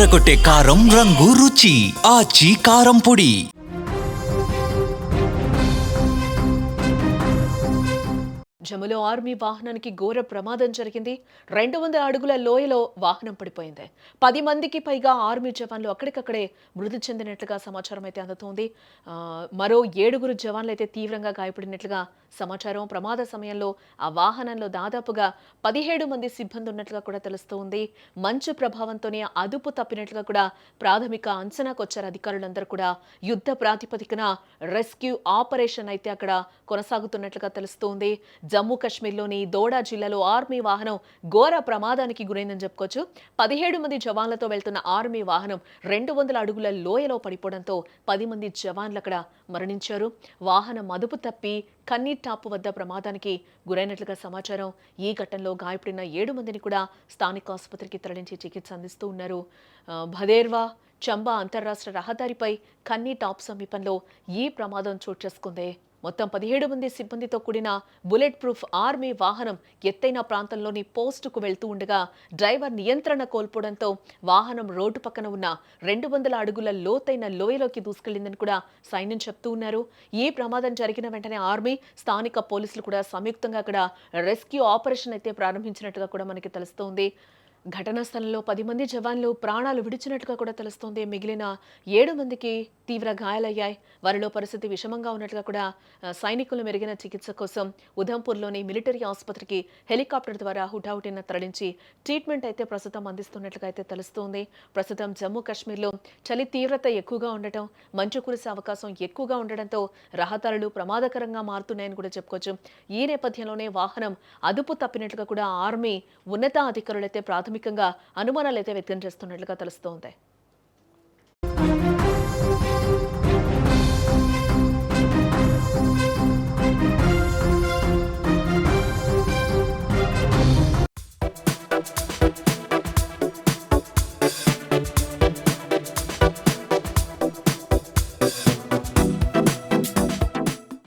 అదరగొట్టే కారం రంగు రుచి ఆచి కారం పొడి. జమ్ములో ఆర్మీ వాహనానికి ఘోర ప్రమాదం జరిగింది. 200 అడుగుల లోయలో వాహనం పడిపోయింది. 10 మందికి పైగా ఆర్మీ జవాన్లు అక్కడికక్కడే మృతి చెందినట్లుగా సమాచారం అయితే అందుతోంది. మరో 7 జవాన్లు అయితే తీవ్రంగా గాయపడినట్లుగా సమాచారం. ప్రమాద సమయంలో ఆ వాహనంలో దాదాపుగా 17 మంది సిబ్బంది ఉన్నట్లుగా కూడా తెలుస్తోంది. మంచు ప్రభావంతోనే అదుపు తప్పినట్లుగా కూడా ప్రాథమిక అంచనాకు వచ్చారు అధికారులందరూ కూడా. యుద్ధ ప్రాతిపదికన రెస్క్యూ ఆపరేషన్ అయితే అక్కడ కొనసాగుతున్నట్లుగా తెలుస్తోంది. జమ్మూ కాశ్మీర్లోని దోడా జిల్లాలో ఆర్మీ వాహనం ఘోర ప్రమాదానికి గురైందని చెప్పుకోవచ్చు. 17 మంది జవాన్లతో వెళ్తున్న ఆర్మీ వాహనం 200 అడుగుల లోయలో పడిపోవడంతో 10 మంది జవాన్లు అక్కడ మరణించారు. వాహనం అదుపు తప్పి కన్నీర్ టాపు వద్ద ప్రమాదానికి గురైనట్లుగా సమాచారం. ఈ ఘటనలో గాయపడిన 7 మందిని కూడా స్థానిక ఆసుపత్రికి తరలించి చికిత్స అందిస్తూ ఉన్నారు. భదేర్వా చంబా అంతర్రాష్ట్ర రహదారిపై కన్నీ టాప్ సమీపంలో ఈ ప్రమాదం చోటు చేసుకుంది. మొత్తం 17 మంది సిబ్బందితో కూడిన బుల్లెట్ ప్రూఫ్ ఆర్మీ వాహనం ఎత్తైన ప్రాంతంలోని పోస్టుకు వెళ్తూ ఉండగా డ్రైవర్ నియంత్రణ కోల్పోవడంతో వాహనం రోడ్డు పక్కన ఉన్న 200 అడుగుల లోతైన లోయలోకి దూసుకెళ్లిందని కూడా సైన్యం చెప్తూ ఉన్నారు. ఈ ప్రమాదం జరిగిన వెంటనే ఆర్మీ, స్థానిక పోలీసులు కూడా సంయుక్తంగా అక్కడ రెస్క్యూ ఆపరేషన్ అయితే ప్రారంభించినట్టుగా కూడా మనకి తెలుస్తోంది. ఘటనా స్థలంలో 10 మంది జవాన్లు ప్రాణాలు విడిచినట్టుగా కూడా తెలుస్తోంది. మిగిలిన 7 మందికి తీవ్ర గాయాలయ్యాయి. వారిలో పరిస్థితి విషమంగా ఉన్నట్లుగా కూడా సైనికులు మెరుగైన చికిత్స కోసం ఉధంపూర్లోని మిలిటరీ ఆసుపత్రికి హెలికాప్టర్ ద్వారా హుటాహుటిన తరలించి ట్రీట్మెంట్ అయితే ప్రస్తుతం అందిస్తున్నట్లుగా అయితే తెలుస్తోంది. ప్రస్తుతం జమ్మూ కాశ్మీర్లో చలి తీవ్రత ఎక్కువగా ఉండటం, మంచు కురిసే అవకాశం ఎక్కువగా ఉండడంతో రహదారులు ప్రమాదకరంగా మారుతున్నాయని కూడా చెప్పుకోవచ్చు. ఈ నేపథ్యంలోనే వాహనం అదుపు తప్పినట్లుగా కూడా ఆర్మీ ఉన్నతాధికారులైతే ప్రాథమికంగా అనుమానాలు అయితే వ్యక్తం చేస్తున్నట్లుగా తెలుస్తోంది.